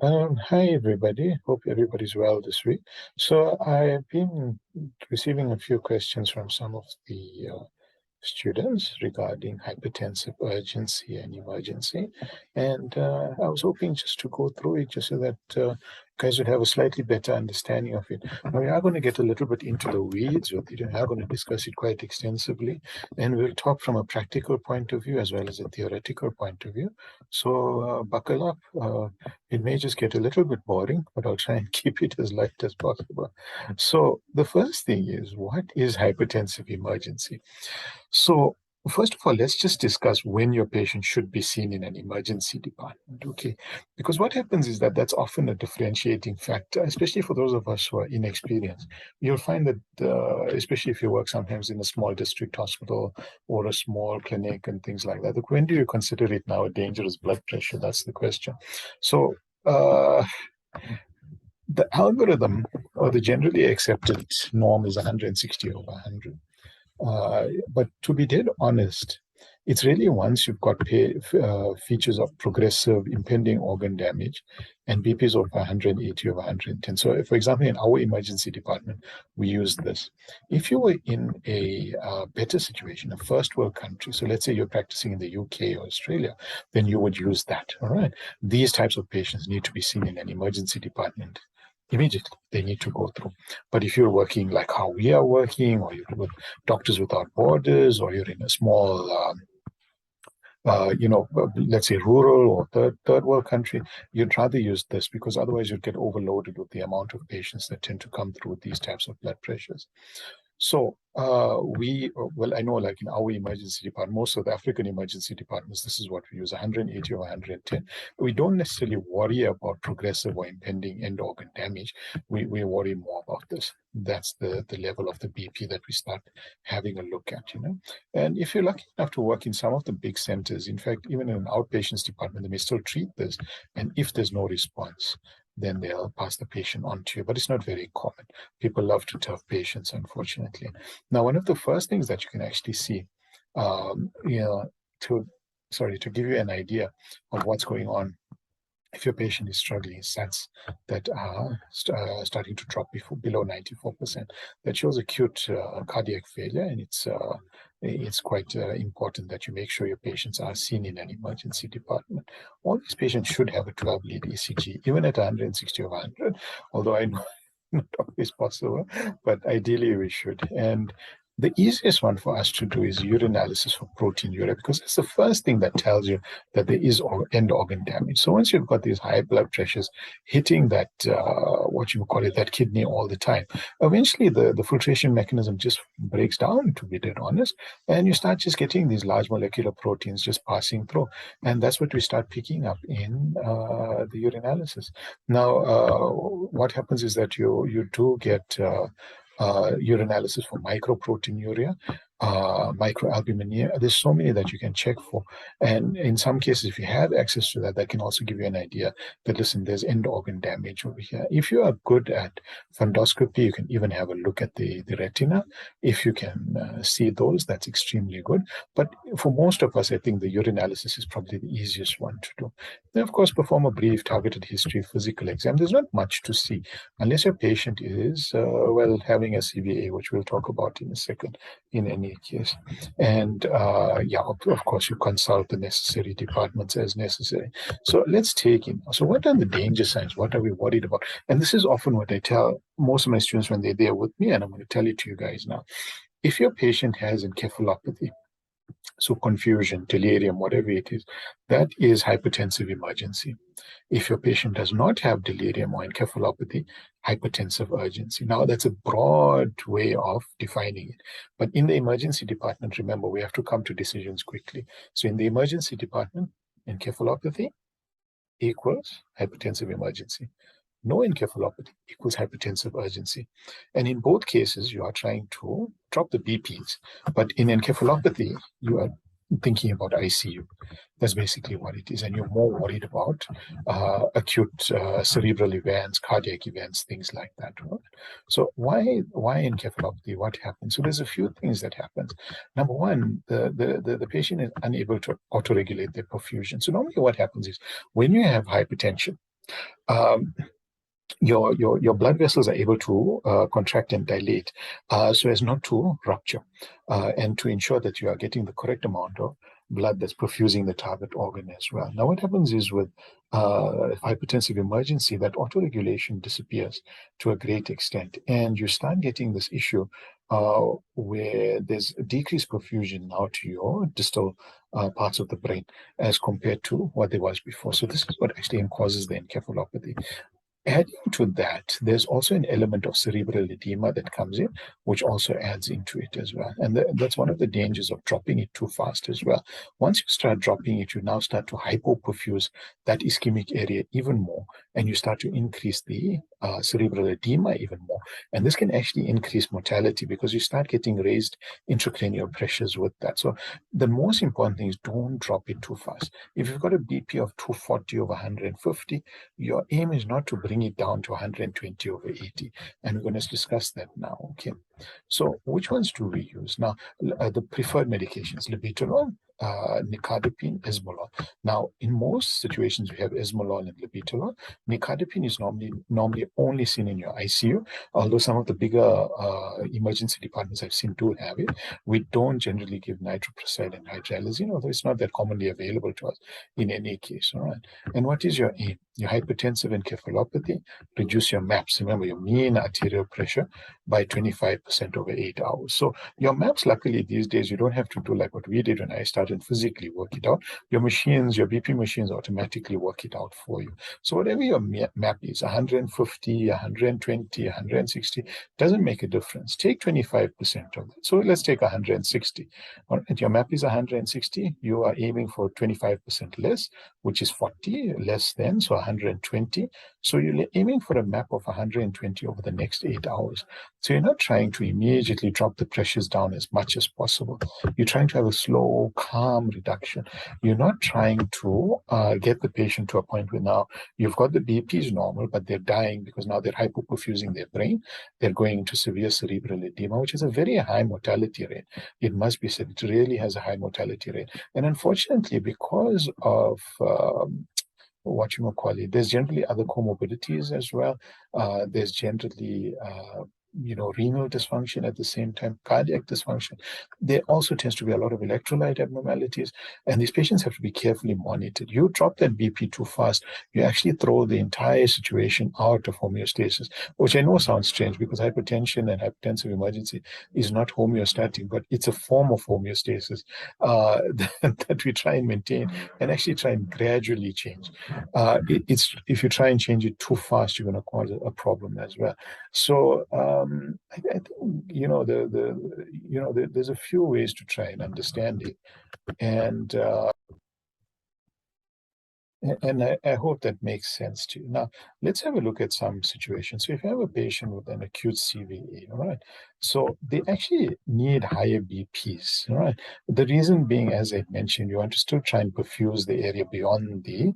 Hi everybody. Hope everybody's well this week. So I've been receiving a few questions from some of the students regarding hypertensive urgency and emergency, and I was hoping just to go through it just so that guys would have a slightly better understanding of it. Now we are going to get a little bit into the weeds with it, and we are going to discuss it quite extensively, and we'll talk from a practical point of view as well as a theoretical point of view. So buckle up. It may just get a little bit boring, but I'll try and keep it as light as possible. So the first thing is, what is hypertensive emergency? So, first of all, let's just discuss when your patient should be seen in an emergency department, okay? Because what happens is that that's often a differentiating factor, especially for those of us who are inexperienced. You'll find that, especially if you work sometimes in a small district hospital or a small clinic and things like that, look, when do you consider it now a dangerous blood pressure? That's the question. So, the algorithm or the generally accepted norm is 160 over 100. But to be dead honest, it's really once you've got features of progressive impending organ damage and BPs over 180 over 110. So, for example, in our emergency department, we use this. If you were in a better situation, a first world country, so let's say you're practicing in the UK or Australia, then you would use that. All right. These types of patients need to be seen in an emergency department immediately. They need to go through. But if you're working like how we are working, or you're with Doctors Without Borders, or you're in a small, let's say rural or third world country, you'd rather use this because otherwise you'd get overloaded with the amount of patients that tend to come through with these types of blood pressures. So I know like in our emergency department, most of the African emergency departments, this is what we use, 180 or 110. We don't necessarily worry about progressive or impending end organ damage. We worry more about this. That's the level of the BP that we start having a look at, you know. And if you're lucky enough to work in some of the big centers, in fact, even in an outpatients department, they may still treat this. And if there's no response, then they'll pass the patient on to you. But it's not very common. People love to turf patients, unfortunately. Now, one of the first things that you can actually see, you know, to give you an idea of what's going on, if your patient is struggling, SATs that are starting to drop below 94%, that shows acute cardiac failure, and it's quite important that you make sure your patients are seen in an emergency department. All these patients should have a 12 lead ECG, even at 160 or 100, although I know not always possible, but ideally we should. And the easiest one for us to do is urinalysis for proteinuria, because it's the first thing that tells you that there is end organ damage. So once you've got these high blood pressures hitting that, what you call it, that kidney all the time, eventually the filtration mechanism just breaks down, to be dead honest, and you start just getting these large molecular proteins just passing through. And that's what we start picking up in the urinalysis. Now, what happens is that you do get urinalysis for microproteinuria, microalbuminuria. There's so many that you can check for. And in some cases, if you have access to that, that can also give you an idea that, listen, there's end organ damage over here. If you are good at fundoscopy, you can even have a look at the retina. If you can see those, that's extremely good. But for most of us, I think the urinalysis is probably the easiest one to do. Then, of course, perform a brief targeted history physical exam. There's not much to see unless your patient is, having a CVA, which we'll talk about in a second in any case. And of course, you consult the necessary departments as necessary. So let's take in. So what are the danger signs? What are we worried about? And this is often what I tell most of my students when they're there with me, and I'm going to tell it to you guys now. If your patient has encephalopathy, so confusion, delirium, whatever it is, that is hypertensive emergency. If your patient does not have delirium or encephalopathy, hypertensive urgency. Now, that's a broad way of defining it. But in the emergency department, remember, we have to come to decisions quickly. So in the emergency department, encephalopathy equals hypertensive emergency. No encephalopathy equals hypertensive urgency. And in both cases, you are trying to drop the BPs. But in encephalopathy, you are thinking about ICU. That's basically what it is. And you're more worried about acute cerebral events, cardiac events, things like that. Right? So why encephalopathy? What happens? So there's a few things that happen. Number one, the patient is unable to auto-regulate their perfusion. So normally what happens is when you have hypertension, Um, your blood vessels are able to contract and dilate so as not to rupture and to ensure that you are getting the correct amount of blood that's perfusing the target organ as well. Now, what happens is with hypertensive emergency, that autoregulation disappears to a great extent, and you start getting this issue where there's decreased perfusion now to your distal parts of the brain as compared to what there was before. So this is what actually causes the encephalopathy. Adding to that, there's also an element of cerebral edema that comes in, which also adds into it as well. And that's one of the dangers of dropping it too fast as well. Once you start dropping it, you now start to hypoperfuse that ischemic area even more, and you start to increase the cerebral edema even more. And this can actually increase mortality because you start getting raised intracranial pressures with that. So the most important thing is don't drop it too fast. If you've got a BP of 240 over 150, your aim is not to bring it down to 120 over 80. And we're going to discuss that now. Okay. So which ones do we use? Now, the preferred medications, labetalol, nicardipine, esmolol. Now, in most situations, we have esmolol and labetalol. Nicardipine is normally only seen in your ICU, although some of the bigger emergency departments I've seen do have it. We don't generally give nitroprusside and hydralazine, although it's not that commonly available to us in any case. All right. And what is your aim? Your hypertensive encephalopathy, reduce your MAPS, remember your mean arterial pressure, by 25% over 8 hours. So your MAPS, luckily these days, you don't have to do like what we did when I started physically work it out. Your machines, your BP machines automatically work it out for you. So whatever your MAP is, 150, 120, 160, doesn't make a difference. Take 25% of it. So let's take 160. All right, your MAP is 160. You are aiming for 25% less, which is 40 less than, so 120. So you're aiming for a MAP of 120 over the next 8 hours. So you're not trying to immediately drop the pressures down as much as possible. You're trying to have a slow, calm reduction. You're not trying to get the patient to a point where now you've got the BPs normal, but they're dying because now they're hypoperfusing their brain. They're going into severe cerebral edema, which is a very high mortality rate. It must be said, it really has a high mortality rate. And unfortunately, because of what you call it, there's generally other comorbidities as well. There's generally renal dysfunction at the same time, cardiac dysfunction. There also tends to be a lot of electrolyte abnormalities, and these patients have to be carefully monitored. You drop that BP too fast, you actually throw the entire situation out of homeostasis, which I know sounds strange because hypertension and hypertensive emergency is not homeostatic, but it's a form of homeostasis that we try and maintain and actually try and gradually change. It's if you try and change it too fast, you're going to cause a problem as well. So I think there's a few ways to try and understand it, and I hope that makes sense to you. Now, let's have a look at some situations. So if you have a patient with an acute CVA, all right, so they actually need higher BPs, all right. The reason being, as I mentioned, you want to still try and perfuse the area beyond the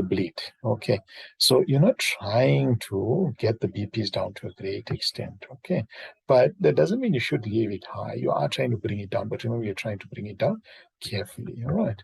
bleed. Okay, so you're not trying to get the BPs down to a great extent. Okay, but that doesn't mean you should leave it high. You are trying to bring it down, but remember, you're trying to bring it down carefully. All right.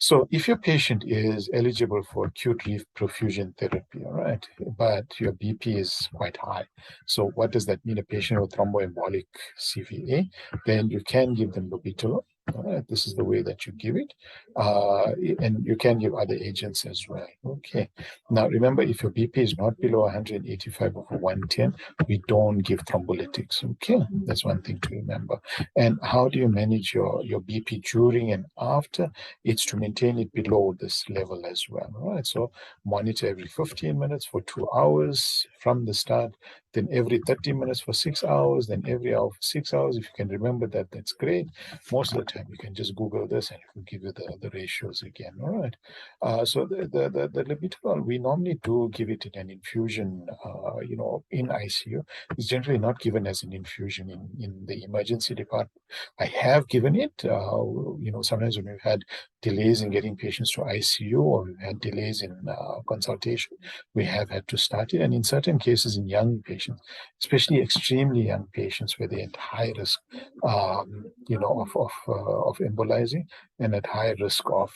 So if your patient is eligible for acute perfusion therapy, all right, but your BP is quite high. So what does that mean? A patient with thromboembolic CVA, then you can give them labetalol. All right, this is the way that you give it. And you can give other agents as well. Okay. Now, remember, if your BP is not below 185 over 110, we don't give thrombolytics. Okay. That's one thing to remember. And how do you manage your BP during and after? It's to maintain it below this level as well. All right. So monitor every 15 minutes for 2 hours from the start, then every 30 minutes for 6 hours, then every hour for 6 hours. If you can remember that, that's great. Most of the time, you can just Google this and it will give you the ratios again. All right. So the labetalol, we normally do give it in an infusion, in ICU. It's generally not given as an infusion in the emergency department. I have given it, sometimes when we've had delays in getting patients to ICU or we've had delays in consultation, we have had to start it. And in certain cases, in young patients, patients, especially extremely young patients where they're at high risk, of embolizing and at high risk of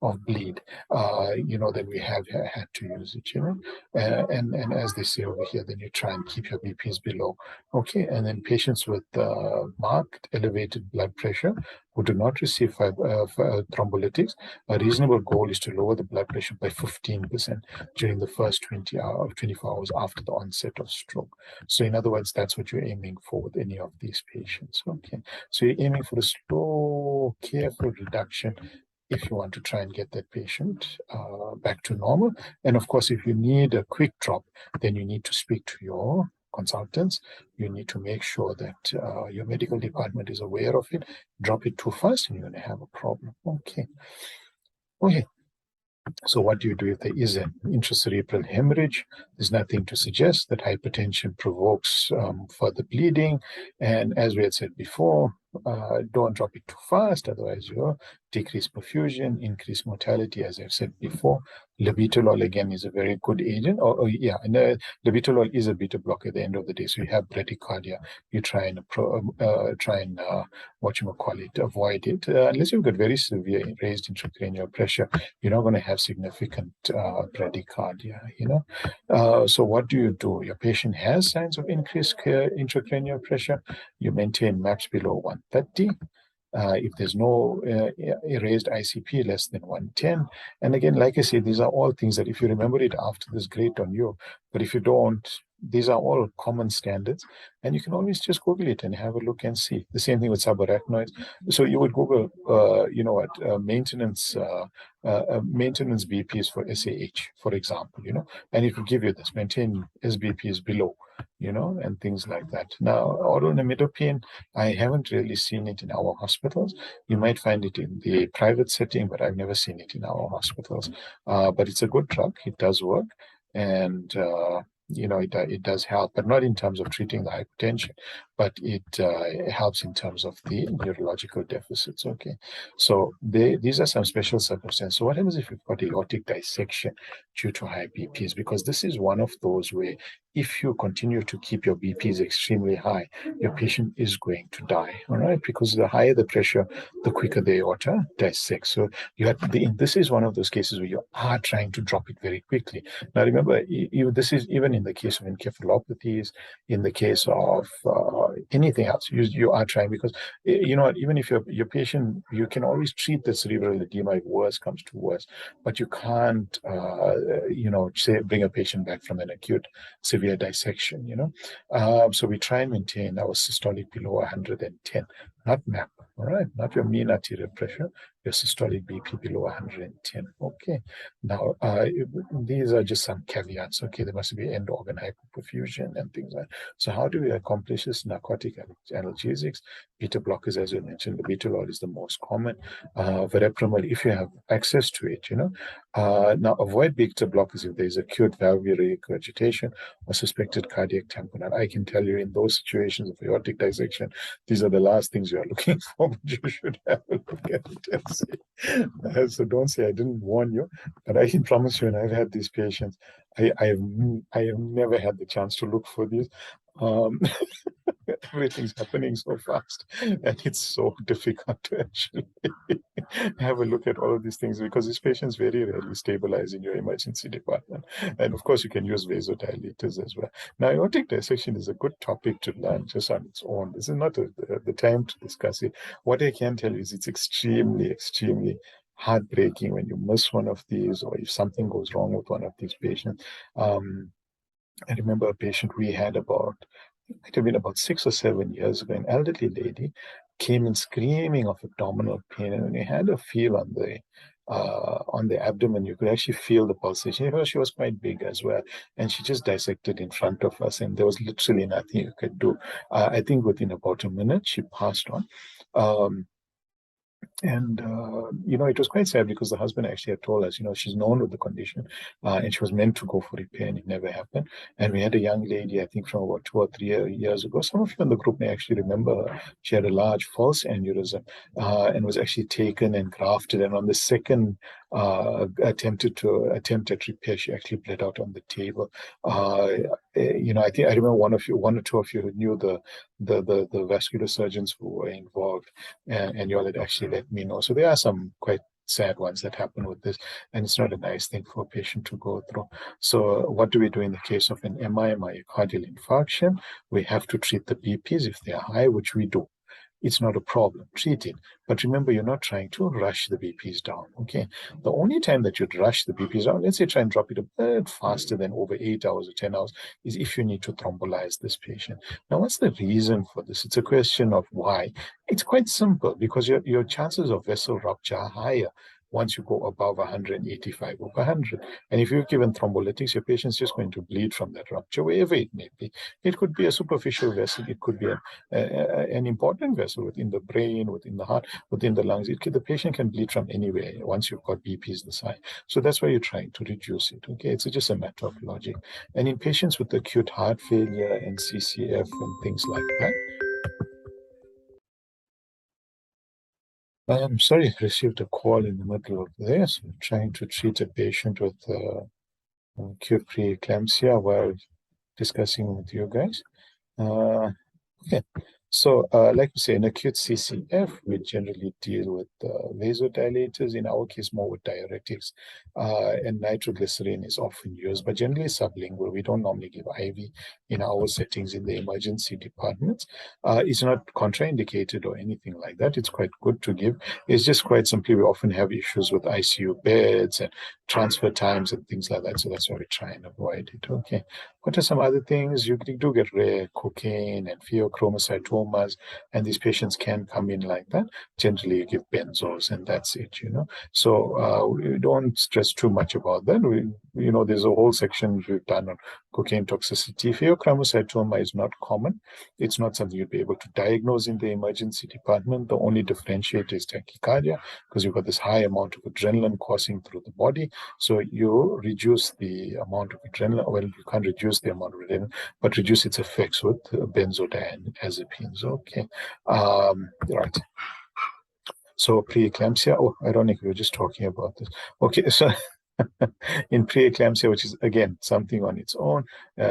of bleed. Then we have had to use it. And as they say over here, then you try and keep your BPs below. Okay, and then patients with marked elevated blood pressure who do not receive thrombolytics, a reasonable goal is to lower the blood pressure by 15% during the first 24 hours after the onset of stroke. So in other words, that's what you're aiming for with any of these patients. Okay, so you're aiming for a slow, careful reduction if you want to try and get that patient back to normal. And of course, if you need a quick drop, then you need to speak to your consultants. You need to make sure that your medical department is aware of it. Drop it too fast and you're going to have a problem. Okay. So what do you do if there is an intracerebral hemorrhage? There's nothing to suggest that hypertension provokes further bleeding. And as we had said before, don't drop it too fast, otherwise you'll decrease perfusion, increase mortality, as I've said before. Labetalol, again, is a very good agent. Labetalol is a beta blocker at the end of the day. So you have bradycardia, you try and avoid it. Unless you've got very severe raised intracranial pressure, you're not going to have significant bradycardia, So what do? Your patient has signs of increased intracranial pressure. You maintain MAPS below 130. If there's no raised ICP less than 110. And again, like I said, these are all things that if you remember it after this, great on you. But if you don't, these are all common standards. And you can always just Google it and have a look and see. The same thing with subarachnoids. So you would Google, maintenance BPs for SAH, for example, and it will give you this, maintain SBPs below, and things like that. Now, oral nimidopine, I haven't really seen it in our hospitals. You might find it in the private setting, but I've never seen it in our hospitals. But it's a good drug. It does work. And, it does help, but not in terms of treating the hypertension, but it helps in terms of the neurological deficits. Okay, so these are some special circumstances. So what happens if you've got aortic dissection due to high BPs? Because this is one of those where if you continue to keep your BPs extremely high, your patient is going to die. All right, because the higher the pressure, the quicker the aorta dissects. So this is one of those cases where you are trying to drop it very quickly. Now remember, this is even in the case of encephalopathies, in the case of anything else, you are trying, because even if your patient, you can always treat the cerebral edema if worse comes to worse, but you can't say bring a patient back from an acute severe dissection. So we try and maintain our systolic below 110, not MAP. All right, not your mean arterial pressure, your systolic BP below 110. Okay, now these are just some caveats. Okay, there must be end organ hypoperfusion and things like that. So how do we accomplish this? Narcotic analgesics, beta blockers, as you mentioned, the labetalol is the most common. Verapamil, if you have access to it, now avoid beta blockers if there is acute valvular regurgitation or suspected cardiac tamponade. I can tell you in those situations of aortic dissection, these are the last things you are looking for, but you should have a look at it and see. So don't say I didn't warn you, but I can promise you, and I've had these patients, I have never had the chance to look for these. Everything's happening so fast, and it's so difficult to actually have a look at all of these things, because these patients very rarely stabilize in your emergency department. And of course, you can use vasodilators as well. Now, aortic dissection is a good topic to learn just on its own. This is not the time to discuss it. What I can tell you is it's extremely, extremely heartbreaking when you miss one of these, or if something goes wrong with one of these patients. I remember a patient we had it might have been about 6 or 7 years ago, an elderly lady came in screaming of abdominal pain, and when you had a feel on the abdomen, you could actually feel the pulsation. She was quite big as well, and she just dissected in front of us, and there was literally nothing you could do. I think within about a minute, she passed on. And it was quite sad, because the husband actually had told us, she's known with the condition, and she was meant to go for repair, and it never happened. And we had a young lady, I think from about 2 or 3 years ago. Some of you in the group may actually remember her. She had a large false aneurysm, and was actually taken and grafted. And on the second attempt at repair. She actually bled out on the table. I think I remember one or two of you who knew the vascular surgeons who were involved, and you all had actually let me know. So there are some quite sad ones that happen with this, and it's not a nice thing for a patient to go through. So what do we do in the case of an MI, myocardial infarction? We have to treat the BPs if they are high, which we do. It's not a problem. Treat it. But remember, you're not trying to rush the BPs down. Okay. The only time that you'd rush the BPs down, let's say try and drop it a bit faster than over 8 hours or 10 hours, is if you need to thrombolize this patient. Now, what's the reason for this? It's a question of why. It's quite simple because your chances of vessel rupture are higher once you go above 185 over 100. And if you're given thrombolytics, your patient's just going to bleed from that rupture, wherever it may be. It could be a superficial vessel. It could be an important vessel within the brain, within the heart, within the lungs. The patient can bleed from anywhere once you've got BPs this high. So that's why you're trying to reduce it. Okay, it's just a matter of logic. And in patients with acute heart failure and CCF and things like that, I'm sorry, I received a call in the middle of this. I'm trying to treat a patient with acute preeclampsia while discussing with you guys. Uh, Okay. So, like we say, in acute CCF, we generally deal with vasodilators, in our case, more with diuretics, and nitroglycerin is often used, but generally sublingual. We don't normally give IV in our settings in the emergency departments. It's not contraindicated or anything like that. It's quite good to give. It's just quite simply, we often have issues with ICU beds and transfer times and things like that. So that's why we try and avoid it. Okay. What are some other things? You do get rare cocaine and pheochromocytomas, and these patients can come in like that. Generally, you give benzos, and that's it. So we don't stress too much about that. There's a whole section we've done on cocaine toxicity. Pheochromocytoma is not common. It's not something you'd be able to diagnose in the emergency department. The only differentiator is tachycardia because you've got this high amount of adrenaline coursing through the body. So you reduce the amount of adrenaline. Well, you can't reduce the amount of adrenaline, but reduce its effects with benzodiazepines. Okay. Right. So preeclampsia. Oh, ironic. We were just talking about this. Okay. So in preeclampsia, which is again something on its own,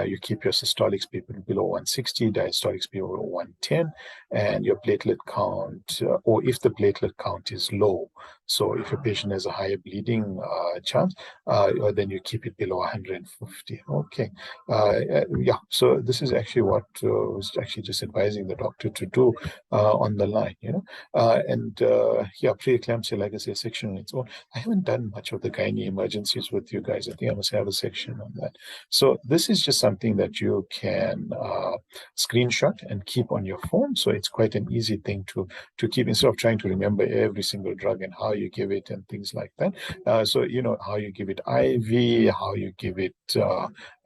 you keep your systolics below 160, diastolics below 110, and your platelet count, or if the platelet count is low, so if your patient has a higher bleeding chance, then you keep it below 150. Okay, yeah. So this is actually what I was actually just advising the doctor to do on the line, and yeah, preeclampsia, like I say, section on its own. I haven't done much of the gynae emergencies with you guys. I think I must have a section on that. So this is just something that you can screenshot and keep on your phone. So it's quite an easy thing to keep instead of trying to remember every single drug and how you give it and things like that. So how you give it IV, how you give it,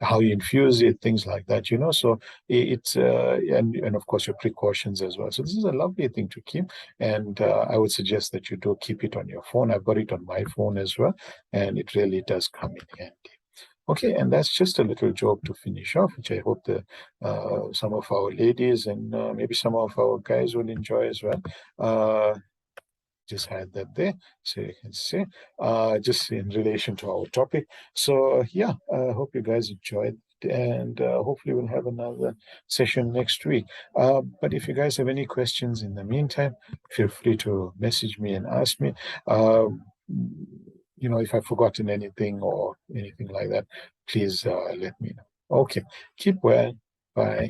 how you infuse it, things like that. So it's and of course your precautions as well. So this is a lovely thing to keep, and I would suggest that you do keep it on your phone. I've got it on my phone as well, and it really does come in handy. Okay, and that's just a little joke to finish off, which I hope some of our ladies and maybe some of our guys will enjoy as well. Just had that there, so you can see, just in relation to our topic. So yeah, I hope you guys enjoyed, and hopefully we'll have another session next week. But if you guys have any questions in the meantime, feel free to message me and ask me. If I've forgotten anything or anything like that, please let me know. Okay, keep well. Bye.